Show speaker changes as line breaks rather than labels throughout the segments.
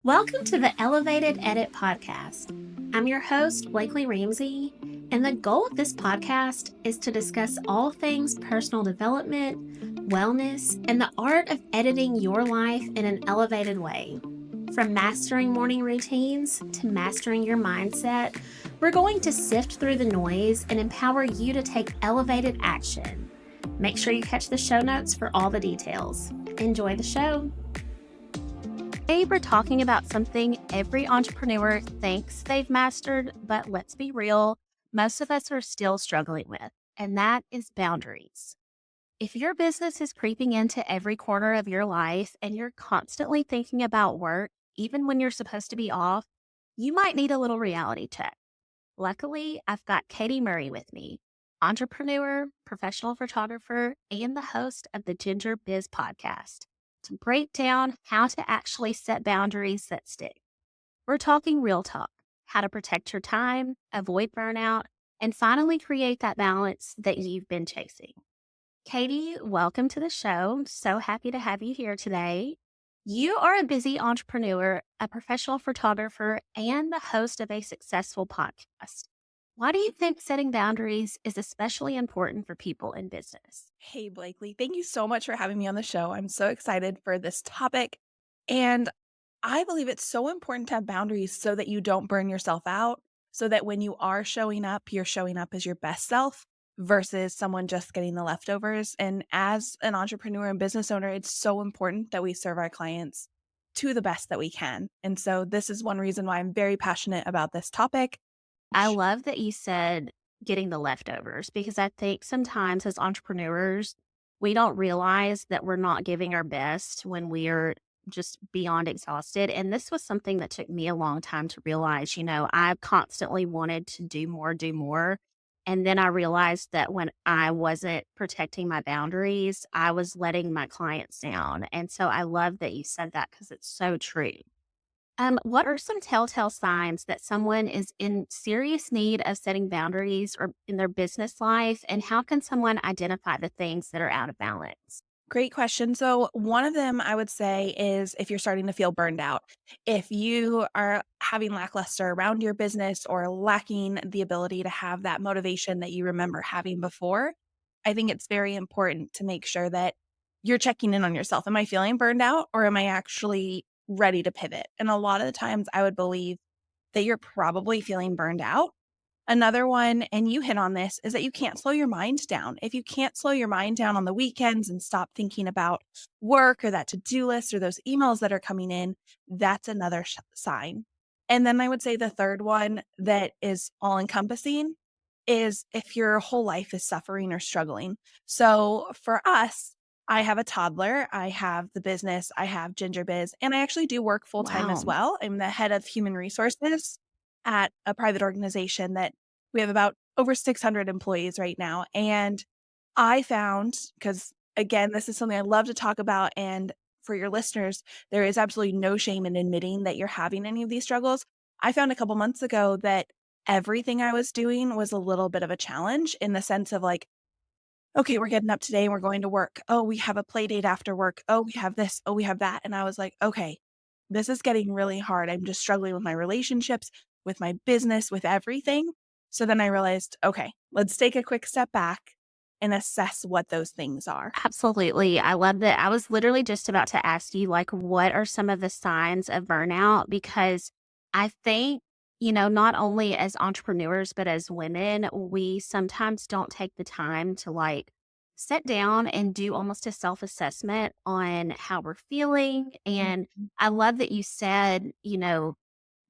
Welcome to the Elevated Edit Podcast. I'm your host, Blaklee Ramsey, and the goal of this podcast is to discuss all things personal development, wellness, and the art of editing your life in an elevated way. From mastering morning routines to mastering your mindset, we're going to sift through the noise and empower you to take elevated action. Make sure you catch the show notes for all the details. Enjoy the show. Today, we're talking about something every entrepreneur thinks they've mastered, but let's be real, most of us are still struggling with, and that is boundaries. If your business is creeping into every corner of your life and you're constantly thinking about work, even when you're supposed to be off, you might need a little reality check. Luckily, I've got Katy Murray with me, entrepreneur, professional photographer, and the host of the Ginger Biz podcast, to break down how to actually set boundaries that stick. We're talking real talk, how to protect your time, avoid burnout, and finally create that balance that you've been chasing. Katy, welcome to the show. I'm so happy to have you here today. You are a busy entrepreneur, a professional photographer, and the host of a successful podcast. Why do you think setting boundaries is especially important for people in business?
Hey, Blakely, thank you so much for having me on the show. I'm so excited for this topic. And I believe it's so important to have boundaries so that you don't burn yourself out, so that when you are showing up, you're showing up as your best self versus someone just getting the leftovers. And as an entrepreneur and business owner, it's so important that we serve our clients to the best that we can. And so this is one reason why I'm very passionate about this topic.
I love that you said getting the leftovers because I think sometimes as entrepreneurs, we don't realize that we're not giving our best when we're just beyond exhausted. And this was something that took me a long time to realize. I constantly wanted to do more, do more. And then I realized that when I wasn't protecting my boundaries, I was letting my clients down. And so I love that you said that because it's so true. What are some telltale signs that someone is in serious need of setting boundaries or in their business life? And how can someone identify the things that are out of balance?
Great question. So, one of them I would say is if you're starting to feel burned out. If you are having lackluster around your business or lacking the ability to have that motivation that you remember having before, I think it's very important to make sure that you're checking in on yourself. Am I feeling burned out or am I actually ready to pivot? And a lot of the times I would believe that you're probably feeling burned out. Another one, and you hit on this, is that you can't slow your mind down. If you can't slow your mind down on the weekends and stop thinking about work or that to-do list or those emails that are coming in, that's another sign. And then I would say the third one that is all encompassing is if your whole life is suffering or struggling. So for us, I have a toddler, I have the business, I have Ginger Biz, and I actually do work full time as
Wow.
well. I'm the head of human resources at a private organization that we have about over 600 employees right now. And I found, because again, this is something I love to talk about. And for your listeners, there is absolutely no shame in admitting that you're having any of these struggles. I found a couple months ago that everything I was doing was a little bit of a challenge in the sense of like, okay, we're getting up today and we're going to work. Oh, we have a play date after work. Oh, we have this. Oh, we have that. And I was like, okay, this is getting really hard. I'm just struggling with my relationships, with my business, with everything. So then I realized, okay, let's take a quick step back and assess what those things are.
Absolutely. I love that. I was literally just about to ask you, like, what are some of the signs of burnout? Because I think, not only as entrepreneurs, but as women, we sometimes don't take the time to like sit down and do almost a self assessment on how we're feeling. And
Mhm.
I love that you said,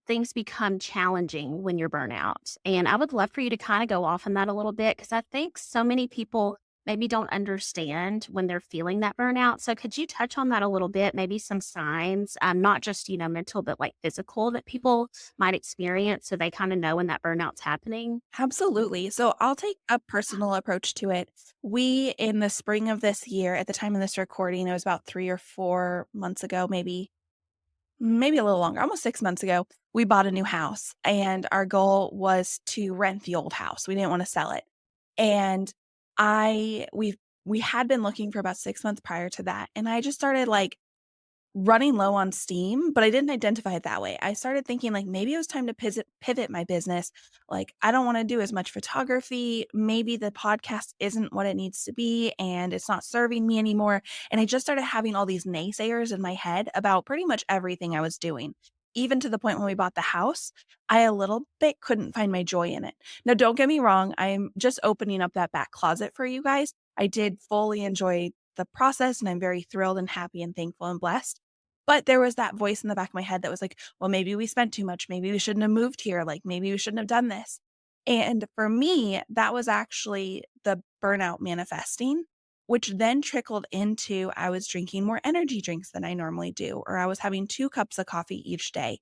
things become challenging when you're burnout. And I would love for you to kind of go off on that a little bit because I think so many people maybe don't understand when they're feeling that burnout. So could you touch on that a little bit? Maybe some signs, not just, mental, but like physical that people might experience so they kind of know when that burnout's happening?
Absolutely. So I'll take a personal approach to it. We, in the spring of this year, at the time of this recording, it was about 3 or 4 months ago, maybe a little longer, almost 6 months ago, we bought a new house, and our goal was to rent the old house. We didn't wanna sell it. And I we had been looking for about 6 months prior to that, and I just started, like, running low on steam, but I didn't identify it that way. I started thinking like maybe it was time to pivot my business. Like I don't want to do as much photography. Maybe the podcast isn't what it needs to be and it's not serving me anymore. And I just started having all these naysayers in my head about pretty much everything I was doing. Even to the point when we bought the house, I a little bit couldn't find my joy in it. Now, don't get me wrong. I'm just opening up that back closet for you guys. I did fully enjoy the process and I'm very thrilled and happy and thankful and blessed. But there was that voice in the back of my head that was like, well, maybe we spent too much. Maybe we shouldn't have moved here. Like maybe we shouldn't have done this. And for me, that was actually the burnout manifesting, which then trickled into I was drinking more energy drinks than I normally do, or I was having 2 cups of coffee each day.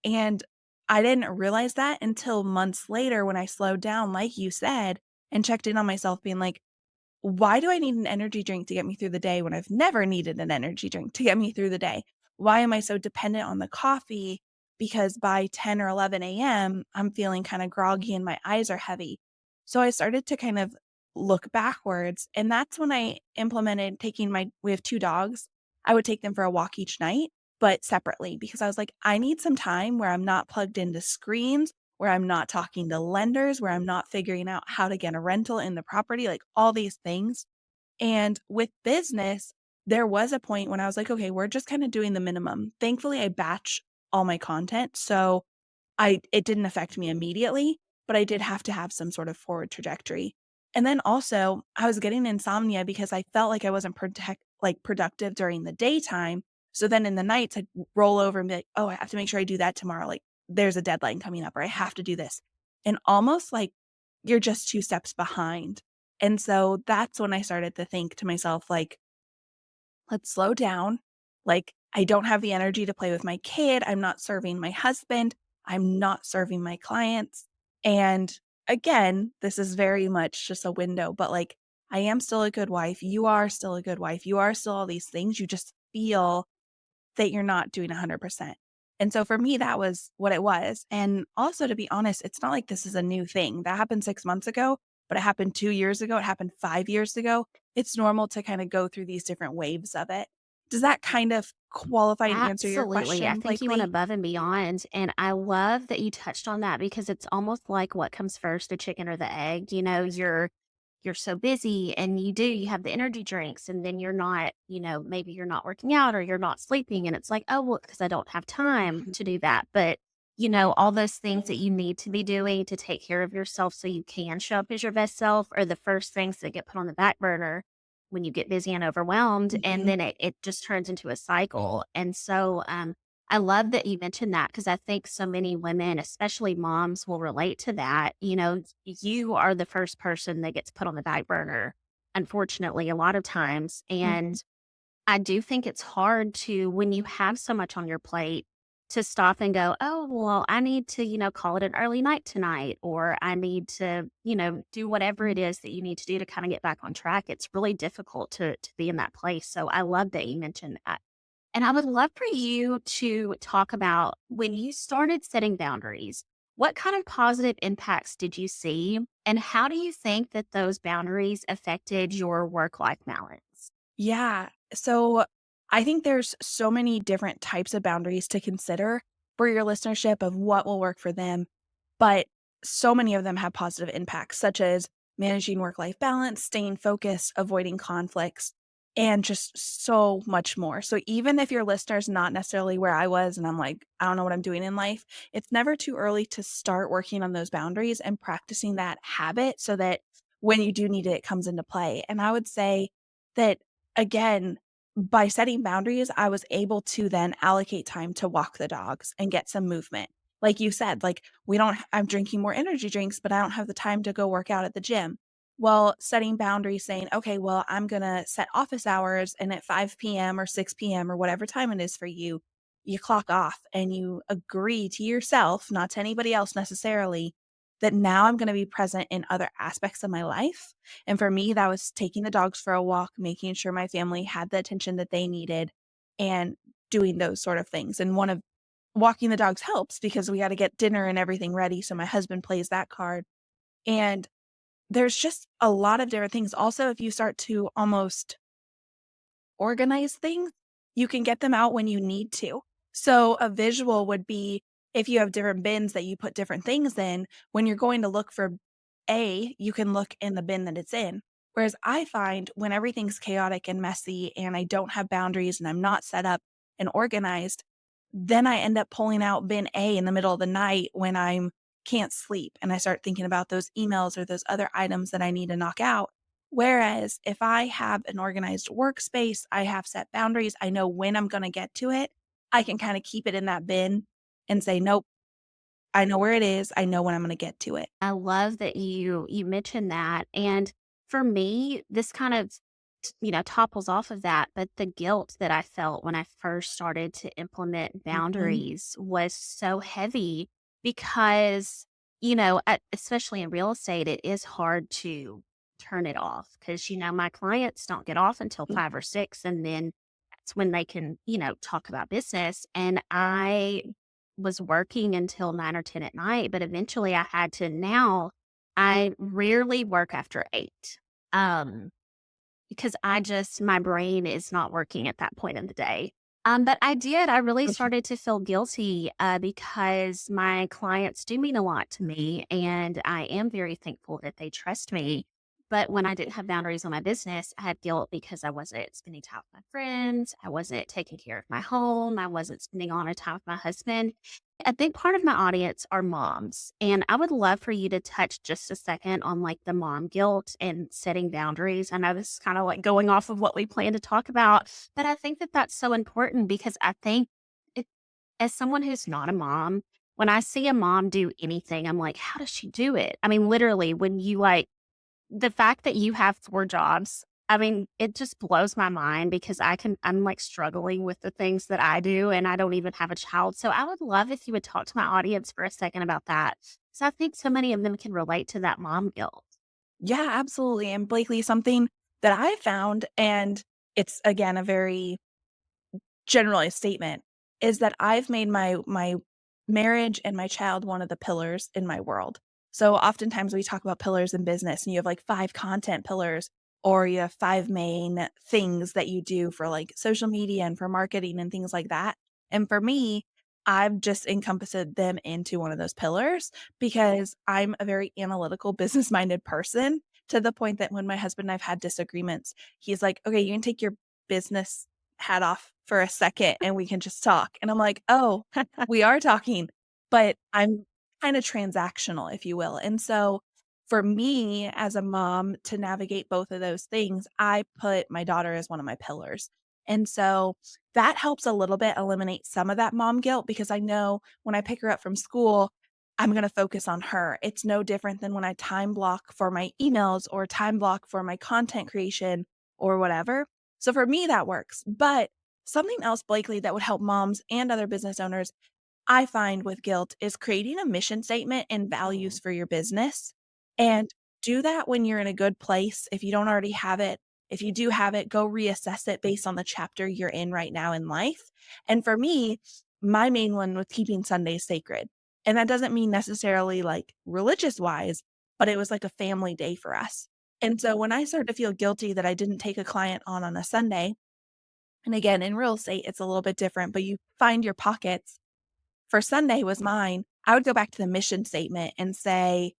And I didn't realize that until months later when I slowed down, like you said, and checked in on myself, being like, why do I need an energy drink to get me through the day when I've never needed an energy drink to get me through the day? Why am I so dependent on the coffee? Because by 10 or 11 a.m., I'm feeling kind of groggy and my eyes are heavy. So I started to kind of look backwards. And that's when I implemented we have 2 dogs. I would take them for a walk each night, but separately, because I was like, I need some time where I'm not plugged into screens, where I'm not talking to lenders, where I'm not figuring out how to get a rental in the property, like all these things. And with business, there was a point when I was like, okay, we're just kind of doing the minimum. Thankfully, I batch all my content. So it didn't affect me immediately, but I did have to have some sort of forward trajectory. And then also, I was getting insomnia because I felt like I wasn't productive during the daytime. So then in the nights, I'd roll over and be like, oh, I have to make sure I do that tomorrow. Like there's a deadline coming up, or I have to do this. And almost like you're just 2 steps behind. And so that's when I started to think to myself, like, let's slow down. Like, I don't have the energy to play with my kid. I'm not serving my husband. I'm not serving my clients. And again, this is very much just a window, but like, I am still a good wife. You are still a good wife. You are still all these things. You just feel that you're not doing 100%. And so for me, that was what it was. And also, to be honest, it's not like this is a new thing. That happened 6 months ago, but it happened 2 years ago. It happened 5 years ago. It's normal to kind of go through these different waves of it. Does that kind of qualify and answer your
Absolutely. I
question,
think you went
Blakely?
above and beyond. And I love that you touched on that because it's almost like what comes first, the chicken or the egg. You're so busy and you have the energy drinks and then you're not, maybe you're not working out or you're not sleeping. And it's like, oh, well, because I don't have time
Mhm.
to do that. But, all those things that you need to be doing to take care of yourself so you can show up as your best self are the first things that get put on the back burner when you get busy and overwhelmed, and
Mhm.
then it just turns into a cycle. And so, I love that you mentioned that because I think so many women, especially moms, will relate to that. You are the first person that gets put on the back burner, unfortunately, a lot of times.
Mhm.
And I do think it's hard to, when you have so much on your plate, to stop and go, oh, well, I need to, call it an early night tonight, or I need to, do whatever it is that you need to do to kind of get back on track. It's really difficult to be in that place. So I love that you mentioned that. And I would love for you to talk about when you started setting boundaries, what kind of positive impacts did you see? And how do you think that those boundaries affected your work life balance?
Yeah. So I think there's so many different types of boundaries to consider for your listenership of what will work for them. But so many of them have positive impacts, such as managing work life balance, staying focused, avoiding conflicts, and just so much more. So even if your listener's not necessarily where I was and I'm like, I don't know what I'm doing in life, it's never too early to start working on those boundaries and practicing that habit so that when you do need it, it comes into play. And I would say that again, by setting boundaries, I was able to then allocate time to walk the dogs and get some movement. Like you said, like I'm drinking more energy drinks, but I don't have the time to go work out at the gym. Well, setting boundaries saying, okay, well, I'm going to set office hours and at 5 p.m. or 6 p.m. or whatever time it is for you, you clock off and you agree to yourself, not to anybody else necessarily, that now I'm going to be present in other aspects of my life. And for me, that was taking the dogs for a walk, making sure my family had the attention that they needed, and doing those sort of things. And one of walking the dogs helps because we got to get dinner and everything ready. So my husband plays that card. And there's just a lot of different things. Also, if you start to almost organize things, you can get them out when you need to. So a visual would be if you have different bins that you put different things in, when you're going to look for A, you can look in the bin that it's in. Whereas I find when everything's chaotic and messy and I don't have boundaries and I'm not set up and organized, then I end up pulling out bin A in the middle of the night when I'm can't sleep and I start thinking about those emails or those other items that I need to knock out. Whereas if I have an organized workspace, I have set boundaries, I know when I'm going to get to it, I can kind of keep it in that bin and say, nope, I know where it is. I know when I'm going to get to it.
I love that you mentioned that. And for me, this kind of topples off of that, but the guilt that I felt when I first started to implement
Mhm.
boundaries was so heavy because, especially in real estate, it is hard to turn it off because, my clients don't get off until 5 or 6. And then that's when they can, talk about business. And I was working until 9 or 10 at night, but eventually I had to now I rarely work after 8. Um, because my brain is not working at that point in the day. But I really
Okay.
started to feel guilty because my clients do mean a lot to me. And I am very thankful that they trust me. But when I didn't have boundaries on my business, I had guilt because I wasn't spending time with my friends. I wasn't taking care of my home. I wasn't spending a lot of time with my husband. A big part of my audience are moms, and I would love for you to touch just a second on like the mom guilt and setting boundaries. I know this is kind of like going off of what we plan to talk about, but I think that that's so important because I think it, as someone who's not a mom, when I see a mom do anything, I'm like, how does she do it? I mean, literally, when you like the fact that you have 4 jobs, I mean, it just blows my mind because I'm, like, struggling with the things that I do, and I don't even have a child, so I would love if you would talk to my audience for a second about that. So I think so many of them can relate to that mom guilt.
Yeah, absolutely. And Blakely, something that I found, and it's again a very generalized statement, is that I've made my marriage and my child one of the pillars in my world. So oftentimes we talk about pillars in business and you have like 5 content pillars or you have 5 main things that you do for like social media and for marketing and things like that. And for me, I've just encompassed them into one of those pillars because I'm a very analytical, business-minded person to the point that when my husband and I've had disagreements, he's like, "Okay, you can take your business hat off for a second and we can just talk." And I'm like, "Oh, we are talking." But I'm kinda transactional, if you will. And so for me as a mom to navigate both of those things, I put my daughter as one of my pillars. And so that helps a little bit eliminate some of that mom guilt because I know when I pick her up from school, I'm gonna focus on her. It's no different than when I time block for my emails or time block for my content creation or whatever. So for me, that works. But something else, Blakely, that would help moms and other business owners, I find with guilt, is creating a mission statement and values
Mhm.
for your business. And do that when you're in a good place. If you don't already have it, if you do have it, go reassess it based on the chapter you're in right now in life. And for me, my main one was keeping Sundays sacred. And that doesn't mean necessarily like religious wise, but it was like a family day for us. And so when I started to feel guilty that I didn't take a client on a Sunday, and again, in real estate, it's a little bit different, but you find your pockets. For Sunday was mine. I would go back to the mission statement and say,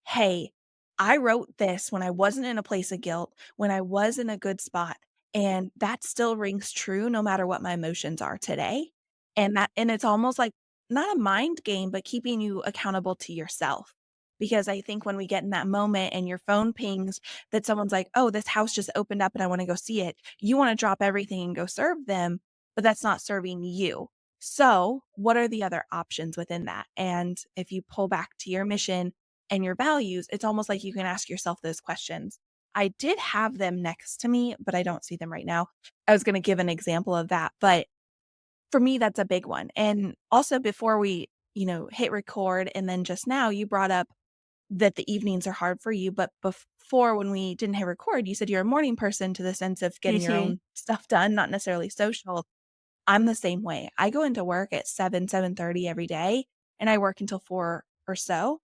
"Hey, I wrote this when I wasn't in a place of guilt, when I was in a good spot, and that still rings true no matter what my emotions are today." And it's almost like not a mind game, but keeping you accountable to yourself. Because I think when we get in that moment and your phone pings that someone's like, "Oh, this house just opened up and I wanna go see it," you wanna drop everything and go serve them, but that's not serving you. So, what are the other options within that? And if you pull back to your mission and your values, it's almost like you can ask yourself those questions. I did have them next to me, but I don't see them right now. I was going to give an example of that, but for me, that's a big one. And also, before we, hit record, and then just now, you brought up that the evenings are hard for you. But before, when we didn't hit record, you said you're a morning person to the sense of getting your
Mhm.
own stuff done, not necessarily social. I'm the same way. I go into work at 7:30 every day, and I work until 4 or so,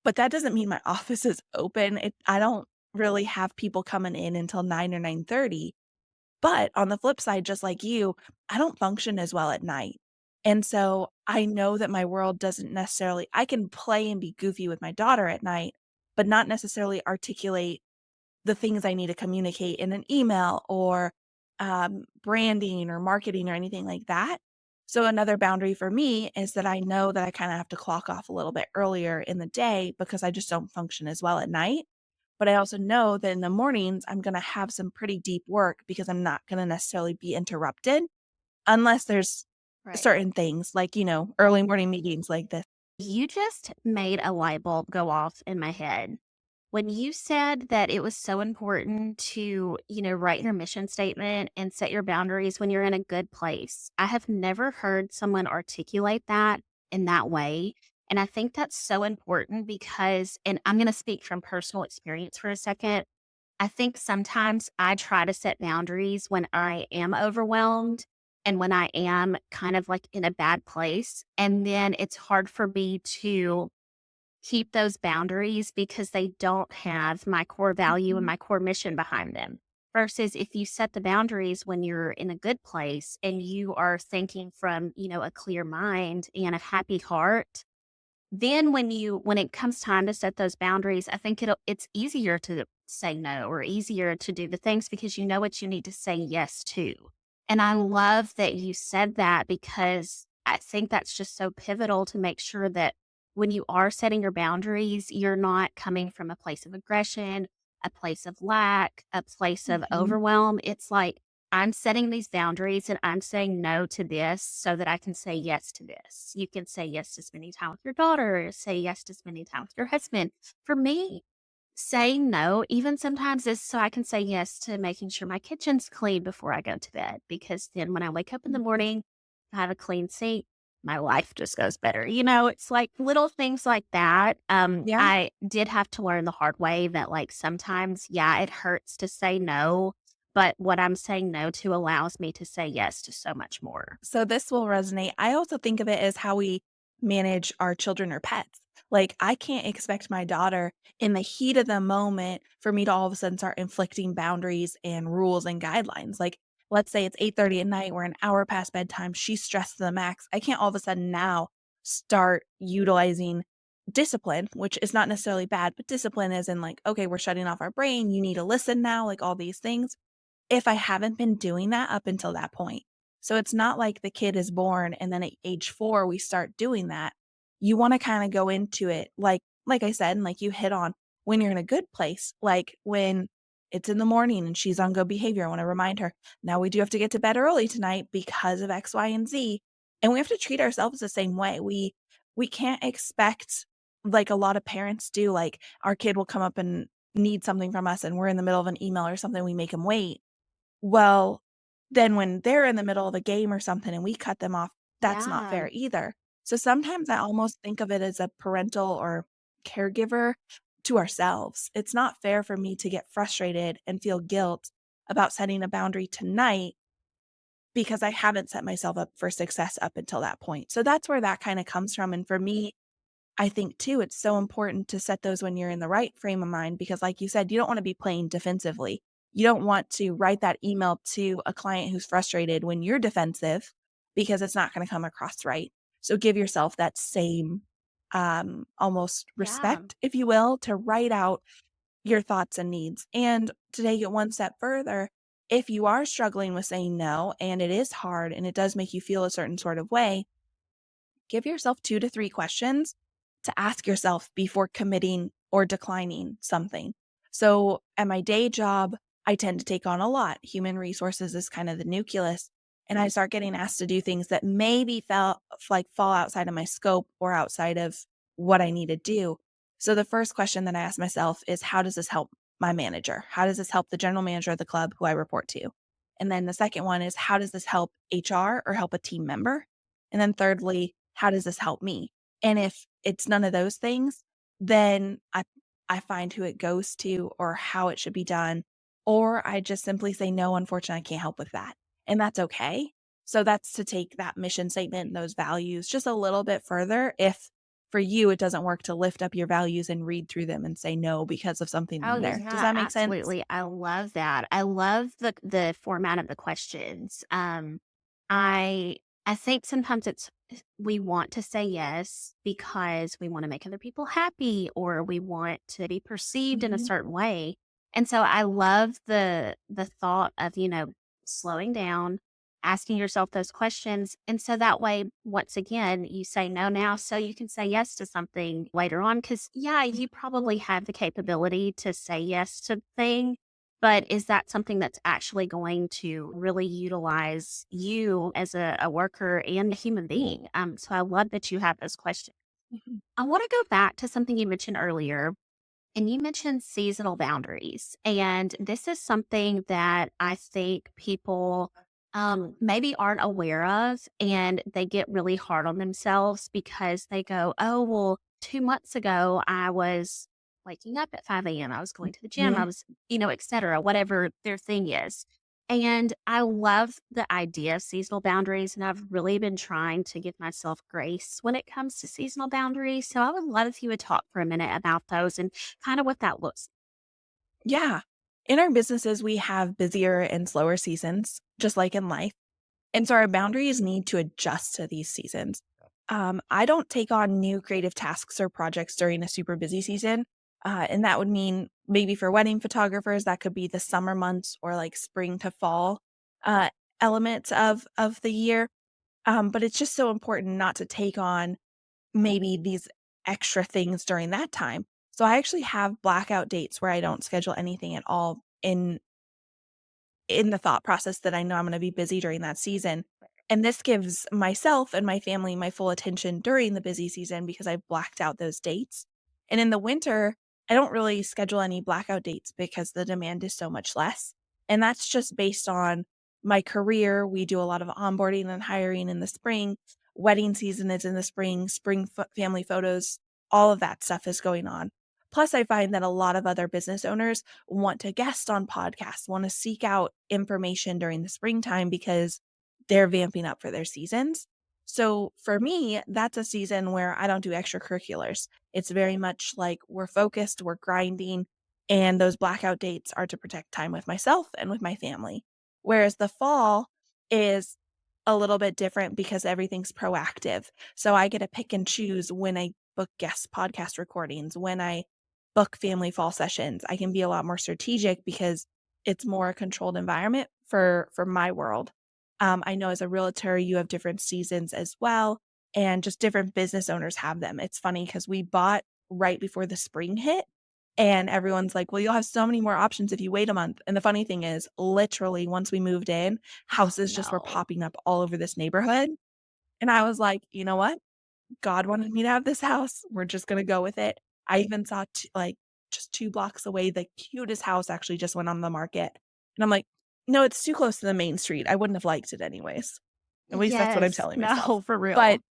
but that doesn't mean my office is open. I don't really have people coming in until 9 or 9:30. But on the flip side, just like you, I don't function as well at night. And so I know that my world doesn't necessarily, I can play and be goofy with my daughter at night, but not necessarily articulate the things I need to communicate in an email or branding or marketing or anything like that. So another boundary for me is that I know that I kind of have to clock off a little bit earlier in the day because I just don't function as well at night. But I also know that in the mornings, I'm going to have some pretty deep work because I'm not going to necessarily be interrupted unless there's
Right.
certain things like, early morning meetings like this.
You just made a light bulb go off in my head. When you said that it was so important to, write your mission statement and set your boundaries when you're in a good place, I have never heard someone articulate that in that way. And I think that's so important because, and I'm going to speak from personal experience for a second. I think sometimes I try to set boundaries when I am overwhelmed and when I am kind of like in a bad place. And then it's hard for me to keep those boundaries because they don't have my core value and
Mhm.
my core mission behind them. Versus if you set the boundaries when you're in a good place and you are thinking from, a clear mind and a happy heart, then when it comes time to set those boundaries, I think it's easier to say no or easier to do the things because you know what you need to say yes to. And I love that you said that because I think that's just so pivotal to make sure that when you are setting your boundaries, you're not coming from a place of aggression, a place of lack, a place of
Mhm.
overwhelm. It's like I'm setting these boundaries and I'm saying no to this so that I can say yes to this. You can say yes to spending time with your daughter, or say yes to spending time with your husband. For me, saying no, even sometimes, is so I can say yes to making sure my kitchen's clean before I go to bed. Because then when I wake up in the morning, I have a clean sink, my life just goes better. It's like little things like that.
Yeah.
I did have to learn the hard way that, like, sometimes, yeah, it hurts to say no, but what I'm saying no to allows me to say yes to so much more.
So this will resonate. I also think of it as how we manage our children or pets. Like, I can't expect my daughter in the heat of the moment for me to all of a sudden start inflicting boundaries and rules and guidelines. Like, let's say it's 8:30 at night, we're an hour past bedtime, she's stressed to the max. I can't all of a sudden now start utilizing discipline, which is not necessarily bad, but discipline is in like, okay, we're shutting off our brain, you need to listen now, like all these things if I haven't been doing that up until that point. So it's not like the kid is born and then at age 4 we start doing that. You wanna kinda go into it like I said, and like you hit on, when you're in a good place, like when it's in the morning and she's on good behavior, I wanna remind her, "Now we do have to get to bed early tonight because of X, Y, and Z." And we have to treat ourselves the same way. We can't expect like a lot of parents do, like, our kid will come up and need something from us and we're in the middle of an email or something, we make them wait. Well, then when they're in the middle of a game or something and we cut them off, that's not
Yeah.
fair either. So sometimes I almost think of it as a parental or caregiver to ourselves. It's not fair for me to get frustrated and feel guilt about setting a boundary tonight because I haven't set myself up for success up until that point. So that's where that kind of comes from. And for me, I think too, it's so important to set those when you're in the right frame of mind because, like you said, you don't want to be playing defensively. You don't want to write that email to a client who's frustrated when you're defensive because it's not going to come across right. So give yourself that same almost
Yeah.
respect, if you will, to write out your thoughts and needs. And to take it one step further, if you are struggling with saying no and it is hard and it does make you feel a certain sort of way, give yourself 2 to 3 questions to ask yourself before committing or declining something. So, at my day job, I tend to take on a lot. Human resources is kind of the nucleus, and I start getting asked to do things that maybe felt like fall outside of my scope or outside of what I need to do. So, the first question that I ask myself is, how does this help my manager? How does this help the general manager of the club who I report to? And then the second one is, how does this help HR or help a team member? And then thirdly, how does this help me? And if it's none of those things, then I find who it goes to or how it should be done, or I just simply say, "No, unfortunately, I can't help with that." And that's okay. So that's to take that mission statement and those values just a little bit further if for you, it doesn't work to lift up your values and read through them and say no because of something
Oh
in there. Does
yeah,
that make sense?
absolutely. I love that. I love the format of the questions. I I think sometimes it's we want to say yes because we want to make other people happy or we want to be perceived in a
Mhm.
certain way. And so I love the thought of, slowing down, asking yourself those questions. And so that way, once again, you say no now so you can say yes to something later on. Cause yeah, you probably have the capability to say yes to thing. But is that something that's actually going to really utilize you as a worker and a human being? So I love that you have those questions.
Mhm.
I want to go back to something you mentioned earlier, and you mentioned seasonal boundaries. And this is something that I think people maybe aren't aware of. And they get really hard on themselves because they go, oh, well, 2 months ago, I was waking up at 5 a.m. I was going to the gym. I
Mhm.
was, et cetera, whatever their thing is. And I love the idea of seasonal boundaries. And I've really been trying to give myself grace when it comes to seasonal boundaries. So I would love if you would talk for a minute about those and kind of what that looks.
Yeah. In our businesses, we have busier and slower seasons, just like in life. And so our boundaries need to adjust to these seasons. I don't take on new creative tasks or projects during a super busy season. And that would mean maybe for wedding photographers, that could be the summer months or like spring to fall uh, elements of the year. But it's just so important not to take on maybe these extra things during that time. So I actually have blackout dates where I don't schedule anything at all in the thought process that I know I'm gonna be busy during that season. And this gives myself and my family my full attention during the busy season because I've blacked out those dates. And in the winter, I don't really schedule any blackout dates because the demand is so much less. And that's just based on my career. We do a lot of onboarding and hiring in the spring. Wedding season is in the spring, family photos, all of that stuff is going on. Plus, I find that a lot of other business owners want to guest on podcasts, want to seek out information during the springtime because they're vamping up for their seasons. So for me, that's a season where I don't do extracurriculars. It's very much like we're focused, we're grinding, and those blackout dates are to protect time with myself and with my family. Whereas the fall is a little bit different because everything's proactive. So I get to pick and choose when I book guest podcast recordings, when I book family fall sessions. I can be a lot more strategic because it's more a controlled environment for my world. I know as a realtor, you have different seasons as well, and just different business owners have them. It's funny because we bought right before the spring hit, and everyone's like, "Well, you'll have so many more options if you wait a month." And the funny thing is, literally, once we moved in,
Oh,
houses just were
no.
popping up all over this neighborhood. And I was like, you know what? God wanted me to have this house. We're just gonna go with it. I even saw like just 2 blocks away, the cutest house actually just went on the market. And I'm like, "No, it's too close to the main street. I wouldn't have liked it anyways." At least that's what I'm
Yes.
telling myself.
No, for
But
real.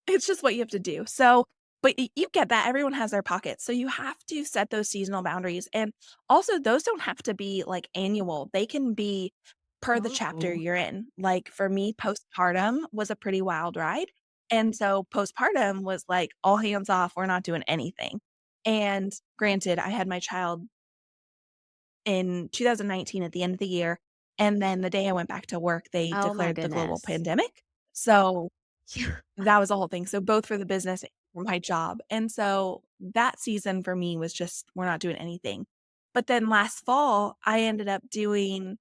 it's just what you have to do. So, but you get that everyone has their pockets. So you have to set those seasonal boundaries. And also those don't have to be like annual. They can be per the chapter
Oh.
you're in. Like for me, postpartum was a pretty wild ride. And so postpartum was like all hands off, we're not doing anything. And granted, I had my child in 2019 at the end of the year. And then the day I went back to work, they
Oh my
declared the global
goodness.
pandemic. So that was the whole thing. So both for the business and for my job. And so that season for me was just we're not doing anything. But then last fall, I ended up doing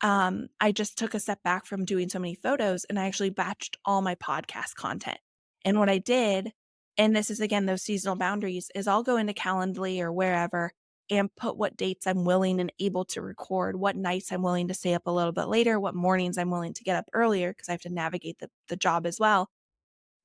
I just took a step back from doing so many photos and I actually batched all my podcast content. And what I did, and this is again those seasonal boundaries, is I'll go into Calendly or wherever and put what dates I'm willing and able to record, what nights I'm willing to stay up a little bit later, what mornings I'm willing to get up earlier because I have to navigate the job as well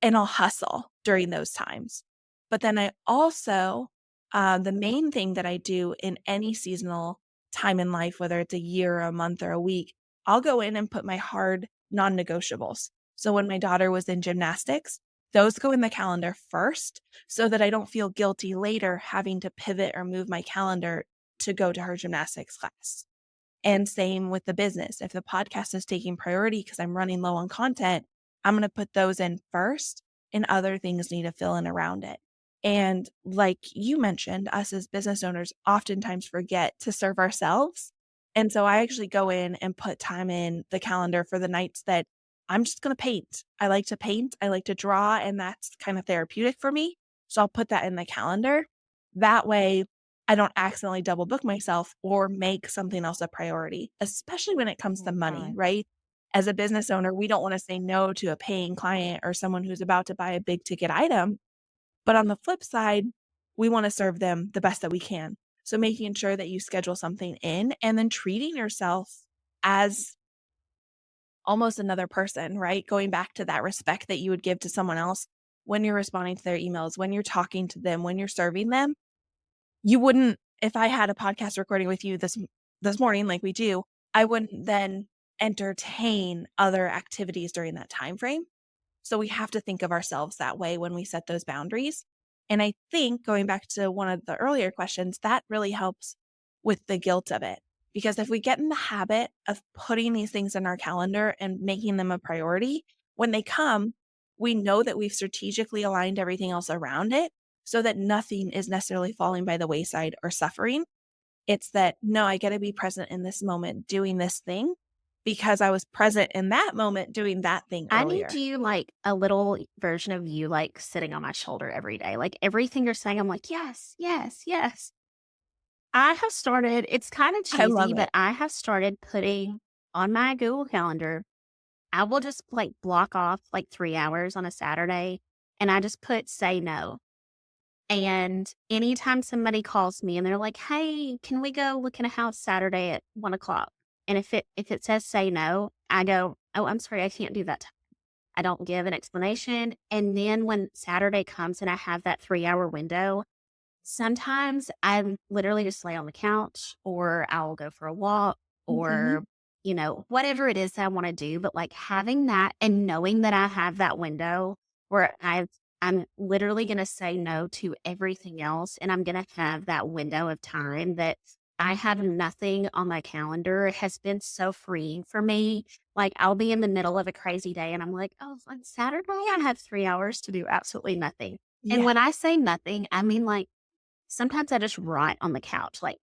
and I'll hustle during those times. But then I also, the main thing that I do in any seasonal time in life, whether it's a year or a month or a week, I'll go in and put my hard non negotiables. So when my daughter was in gymnastics, those go in the calendar first so that I don't feel guilty later having to pivot or move my calendar to go to her gymnastics class. And same with the business. If the podcast is taking priority because I'm running low on content, I'm going to put those in first and other things need to fill in around it. And like you mentioned, us as business owners oftentimes forget to serve ourselves. And so I actually go in and put time in the calendar for the nights that I'm just going to paint. I like to paint, I like to draw, and that's kind of therapeutic for me. So I'll put that in the calendar. That way, I don't accidentally double book myself or make something else a priority, especially when it comes to money,
Right.
right? As a business owner, we don't want to say no to a paying client or someone who's about to buy a big ticket item. But on the flip side, we want to serve them the best that we can. So making sure that you schedule something in and then treating yourself as almost another person, right? Going back to that respect that you would give to someone else when you're responding to their emails, when you're talking to them, when you're serving them. You wouldn't, if I had a podcast recording with you this morning like we do, I wouldn't then entertain other activities during that time frame. So we have to think of ourselves that way when we set those boundaries. And I think going back to one of the earlier questions, that really helps with the guilt of it. Because if we get in the habit of putting these things in our calendar and making them a priority, when they come, we know that we've strategically aligned everything else around it so that nothing is necessarily falling by the wayside or suffering. It's that, no, I got to be present in this moment doing this thing because I was present in that moment doing that thing
I need
earlier.
you like a little version of you like sitting on my shoulder every day. Like everything you're saying, I'm like, yes, yes, yes. I have started, it's kind of
I
cheesy,
love
but
it.
I have started putting on my Google Calendar, I will just like block off like 3 hours on a Saturday and I just put say no. And anytime somebody calls me and they're like, "Hey, can we go look at a house Saturday at 1 o'clock?" And if it says say no, I go, "Oh, I'm sorry, I can't do that." I don't give an explanation. And then when Saturday comes and I have that 3 hour window, sometimes I literally just lay on the couch or I'll go for a walk
Mhm.
or, whatever it is that I want to do. But like having that and knowing that I have that window where I'm literally going to say no to everything else. And I'm going to have that window of time that I have nothing on my calendar has been so freeing for me. Like I'll be in the middle of a crazy day and I'm like, oh, on Saturday, I have 3 hours to do absolutely nothing. And
Yeah.
when I say nothing, I mean like, sometimes I just rot on the couch, like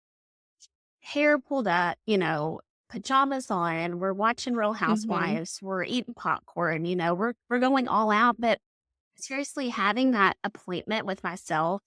hair pulled up, pajamas on, we're watching Real
Mhm.
Housewives, we're eating popcorn, we're going all out. But seriously, having that appointment with myself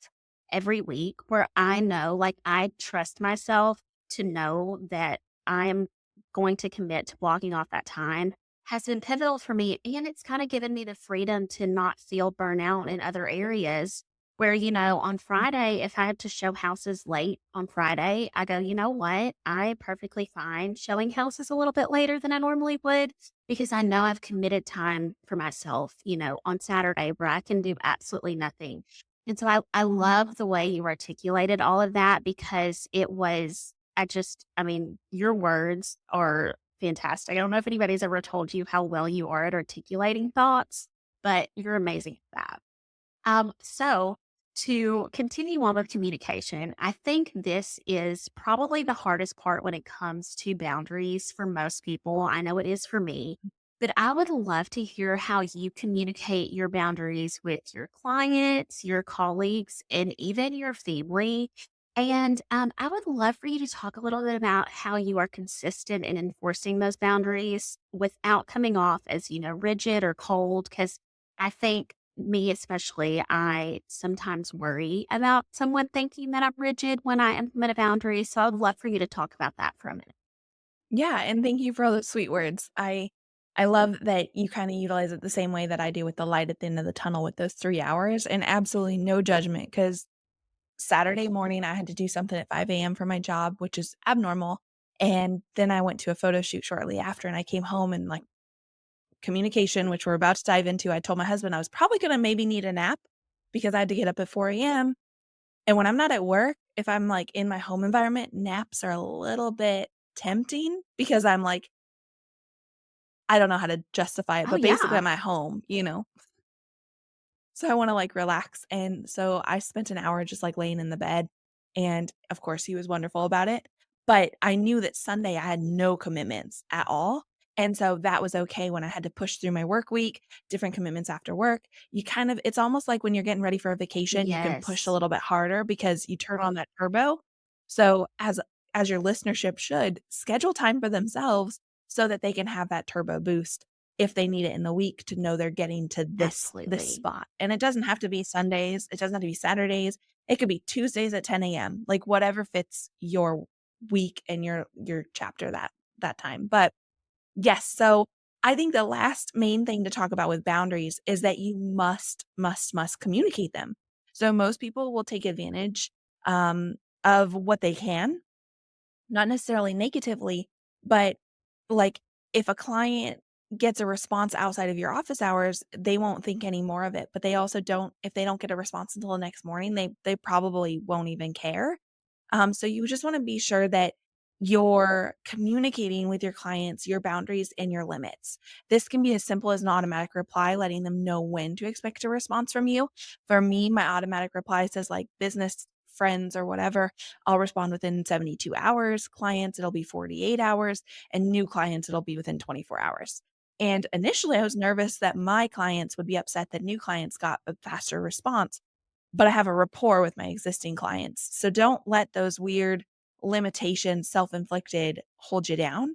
every week where I know, like I trust myself to know that I'm going to commit to blocking off that time has been pivotal for me. And it's kind of given me the freedom to not feel burnout in other areas where, on Friday, if I had to show houses late on Friday, I go, you know what? I perfectly fine showing houses a little bit later than I normally would because I know I've committed time for myself, on Saturday where I can do absolutely nothing. And so I love the way you articulated all of that because I mean, your words are fantastic. I don't know if anybody's ever told you how well you are at articulating thoughts, but you're amazing at that. So to continue on with communication, I think this is probably the hardest part when it comes to boundaries for most people. I know it is for me, but I would love to hear how you communicate your boundaries with your clients, your colleagues, and even your family. And I would love for you to talk a little bit about how you are consistent in enforcing those boundaries without coming off as, rigid or cold. Because I think me especially, I sometimes worry about someone thinking that I'm rigid when I implement a boundary. So I'd love for you to talk about that for a minute.
Yeah, and thank you for all those sweet words. I love that you kinda utilize it the same way that I do with the light at the end of the tunnel with those 3 hours, and absolutely no judgment. Because Saturday morning, I had to do something at 5 a.m. for my job, which is abnormal, and then I went to a photo shoot shortly after, and I came home and, like, communication, which we're about to dive into, I told my husband I was probably gonna maybe need a nap because I had to get up at 4 a.m., and when I'm not at work, if I'm, like, in my home environment, naps are a little bit tempting because I'm, like, I don't know how to justify it,
Oh,
but basically
yeah.
I'm at home, you know? So I wanna, like, relax, and so I spent an hour just, like, laying in the bed, and, of course, he was wonderful about it, but I knew that Sunday I had no commitments at all, And so that was okay when I had to push through my work week, different commitments after work. It's almost like when you're getting ready for a vacation, you can push a
Yes,
little bit harder because you turn on that turbo. So as your listenership should, schedule time for themselves so that they can have that turbo boost if they need it in the week to know they're getting to this
absolutely.
spot. And it doesn't have to be Sundays, it doesn't have to be Saturdays. It could be Tuesdays at 10 a.m., like whatever fits your week and your chapter that time. But yes, so I think the last main thing to talk about with boundaries is that you must communicate them. So most people will take advantage um, of what they can, not necessarily negatively, but like if a client gets a response outside of your office hours, they won't think any more of it. But they also don't, if they don't get a response until the next morning, they probably won't even care. So you just want to be sure that you're communicating with your clients your boundaries and your limits. This can be as simple as an automatic reply, letting them know when to expect a response from you. For me, my automatic reply says like business, friends, or whatever. I'll respond within 72 hours. Clients, it'll be 48 hours. And new clients, it'll be within 24 hours. And initially, I was nervous that my clients would be upset that new clients got a faster response, but I have a rapport with my existing clients. So don't let those weird limitations, self-inflicted, hold you down.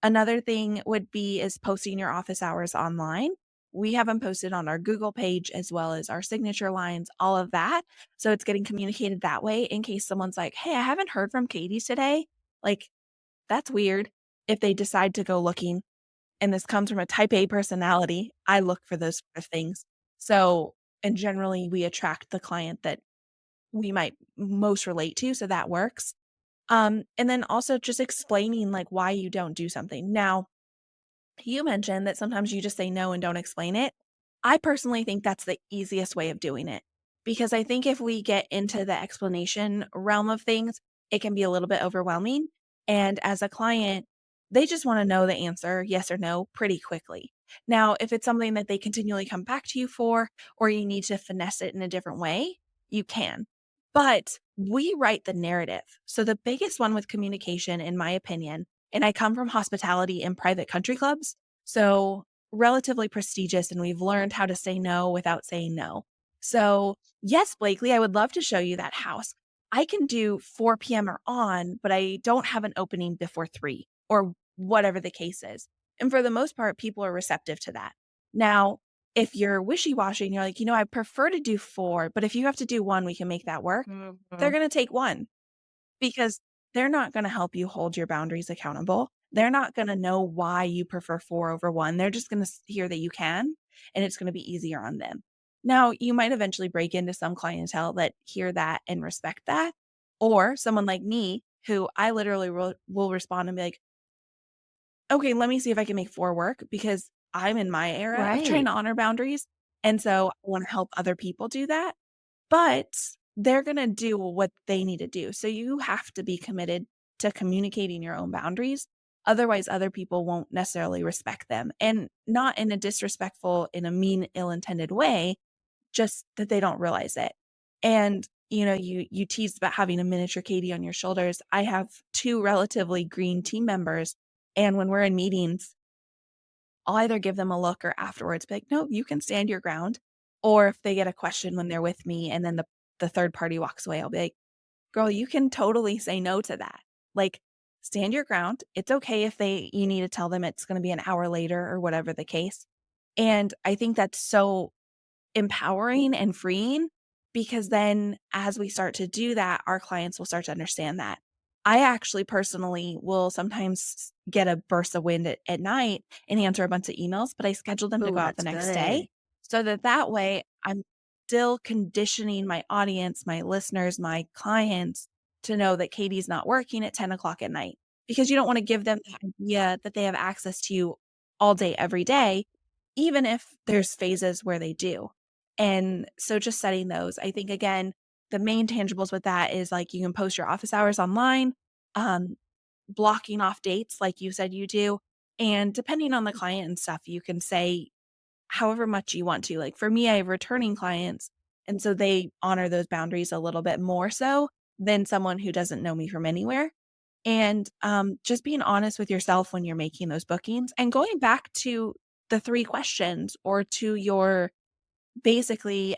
Another thing would be is posting your office hours online. We have them posted on our Google page as well as our signature lines, all of that. So it's getting communicated that way in case someone's like, hey, I haven't heard from Katie today. Like, that's weird. If they decide to go looking, and this comes from a type A personality, I look for those sort of things. So, and generally we attract the client that we might most relate to, so that works. And then also just explaining like why you don't do something. Now, you mentioned that sometimes you just say no and don't explain it. I personally think that's the easiest way of doing it because I think if we get into the explanation realm of things, it can be a little bit overwhelming. And as a client, they just want to know the answer, yes or no, pretty quickly. Now, if it's something that they continually come back to you for, or you need to finesse it in a different way, you can. But we write the narrative. So, the biggest one with communication, in my opinion, and I come from hospitality and private country clubs, so relatively prestigious, and we've learned how to say no without saying no. So, yes, Blakely, I would love to show you that house. I can do 4 p.m. or on, but I don't have an opening before 3 or whatever the case is. And for the most part, people are receptive to that. Now, if you're wishy-washy and you're like, I prefer to do 4, but if you have to do 1, we can make that work. They're
Mhm.
going to take 1 because they're not gonna help you hold your boundaries accountable. They're not gonna know why you prefer 4 over 1. They're just gonna hear that you can, and it's gonna be easier on them. Now, you might eventually break into some clientele that hear that and respect that, or someone like me who I literally will respond and be like, "Okay, let me see if I can make 4 work," because I'm in my era of trying
Right.
to honor boundaries, and so I wanna help other people do that. But they're gonna do what they need to do. So you have to be committed to communicating your own boundaries. Otherwise, other people won't necessarily respect them, and not in a disrespectful, in a mean, ill-intended way, just that they don't realize it. And, you teased about having a miniature Katie on your shoulders. I have 2 relatively green team members, and when we're in meetings, I'll either give them a look or afterwards be like, "No, you can stand your ground." Or if they get a question when they're with me and then the third party walks away, I'll be like, "Girl, you can totally say no to that. Like, stand your ground. It's okay if you need to tell them it's gonna be an hour later or whatever the case." And I think that's so empowering and freeing because then as we start to do that, our clients will start to understand that. I actually personally will sometimes get a burst of wind at night and answer a bunch of emails, but I schedule them to
Oh,
go out the
that's
next day
good.
so that way I'm still conditioning my audience, my listeners, my clients to know that Katie's not working at 10 o'clock at night because you don't want to give them the idea that they have access to you all day, every day, even if there's phases where they do. And so just setting those, I think again, the main tangibles with that is like you can post your office hours online, um, blocking off dates like you said you do. And depending on the client and stuff, you can say however much you want to. Like for me, I have returning clients. And so they honor those boundaries a little bit more so than someone who doesn't know me from anywhere. And just being honest with yourself when you're making those bookings and going back to the 3 questions or to your basically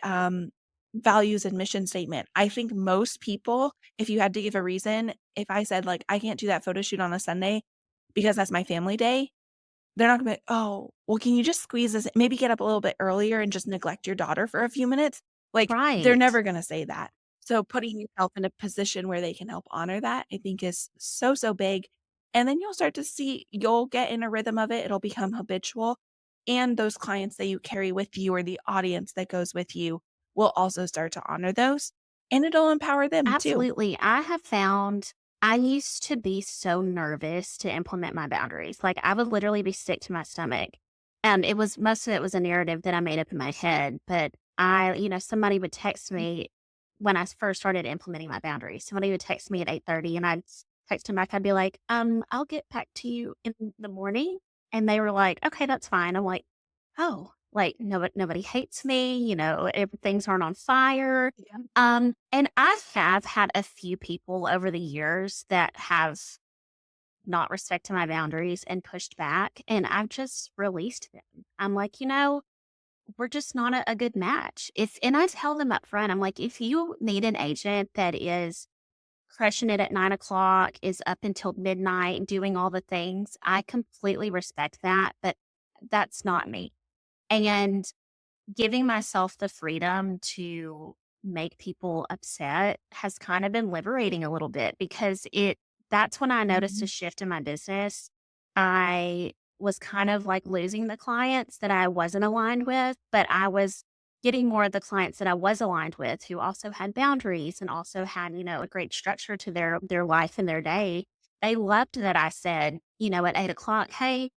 values and mission statement. I think most people, if you had to give a reason, if I said like, I can't do that photo shoot on a Sunday because that's my family day, they're not gonna be, "Oh, well, can you just squeeze this maybe get up a little bit earlier and just neglect your daughter for a few minutes?" Like, they're
Right.
never gonna say that. So putting yourself in a position where they can help honor that, I think is so, so big. And then you'll start to see you'll get in a rhythm of it, it'll become habitual, and those clients that you carry with you or the audience that goes with you will also start to honor those, and it'll empower them too.
Absolutely. I have found I used to be so nervous to implement my boundaries. Like I would literally be sick to my stomach. And it was most of it was a narrative that I made up in my head. But somebody would text me when I first started implementing my boundaries. Somebody would text me at 8:30 and I'd text them back. I'd be like, I'll get back to you in the morning. And they were like, okay, that's fine. I'm like, oh, like nobody hates me, things aren't on fire.
Yeah.
And I have had a few people over the years that have not respected my boundaries and pushed back, and I've just released them. I'm like, we're just not a good match. And I tell them up front, I'm like, if you need an agent that is crushing it at 9 o'clock, is up until midnight doing all the things, I completely respect that, but that's not me. And giving myself the freedom to make people upset has kind of been liberating a little bit because that's when I noticed a
Mhm.
shift in my business. I was kind of like losing the clients that I wasn't aligned with, but I was getting more of the clients that I was aligned with who also had boundaries and also had, a great structure to their life and their day. They loved that I said, at 8 o'clock, hey,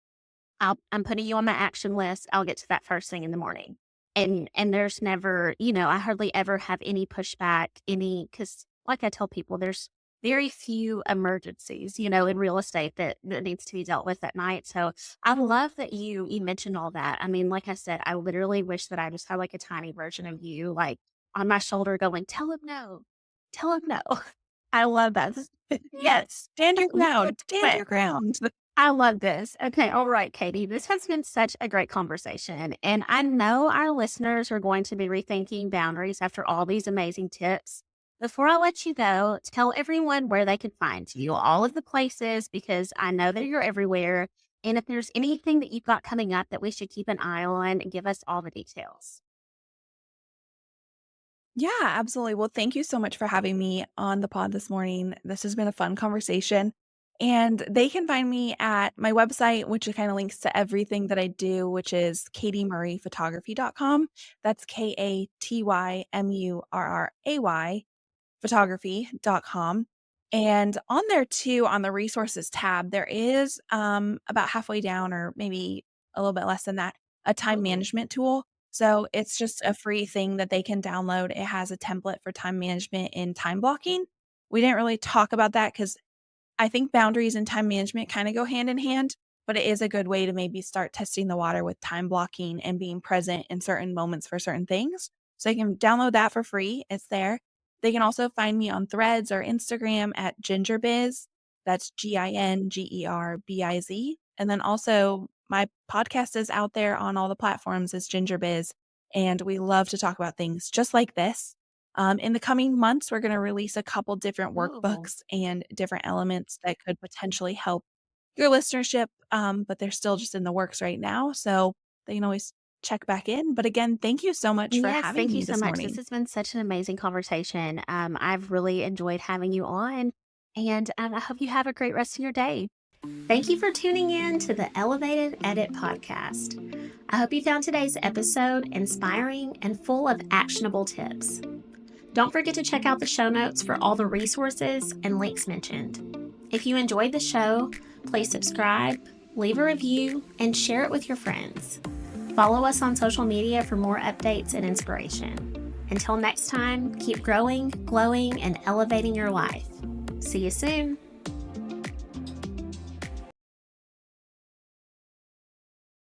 I'm putting you on my action list. I'll get to that first thing in the morning. And there's never, I hardly ever have any pushback, because like I tell people, there's very few emergencies, in real estate that needs to be dealt with at night. So I love that you mentioned all that. I mean, like I said, I literally wish that I just had like a tiny version of you, like on my shoulder going, tell him no, tell him no. I love that. Yes.
Stand your
We can
ground,
do
stand
it.
your ground.
I love this. Okay. All right, Katie. This has been such a great conversation. And I know our listeners are going to be rethinking boundaries after all these amazing tips. Before I let you go, tell everyone where they can find you, all of the places, because I know that you're everywhere. And if there's anything that you've got coming up that we should keep an eye on, give us all the details.
Yeah, absolutely. Well, thank you so much for having me on the pod this morning. This has been a fun conversation. And they can find me at my website, which kind of links to everything that I do, which is katymurrayphotography.com. That's KATYMURRAY photography.com. And on there too, on the resources tab, there is about halfway down or maybe a little bit less than that, a time management tool. So it's just a free thing that they can download. It has a template for time management and time blocking. We didn't really talk about that because I think boundaries and time management kind of go hand in hand, but it is a good way to maybe start testing the water with time blocking and being present in certain moments for certain things. So you can download that for free. It's there. They can also find me on Threads or Instagram at Ginger Biz. That's GingerBiz. And then also my podcast is out there on all the platforms as Ginger Biz. And we love to talk about things just like this. In the coming months, we're going to release a couple different
Oh,
workbooks and different elements that could potentially help your listenership, but they're still just in the works right now. So they can always check back in. But again, thank you so much for
yes.
having
Thank you
me
so
this
much. This
morning.
has been such an amazing conversation. I've really enjoyed having you on, and I hope you have a great rest of your day.
Thank you for tuning in to the Elevated Edit podcast. I hope you found today's episode inspiring and full of actionable tips. Don't forget to check out the show notes for all the resources and links mentioned. If you enjoyed the show, please subscribe, leave a review, and share it with your friends. Follow us on social media for more updates and inspiration. Until next time, keep growing, glowing, and elevating your life. See you soon.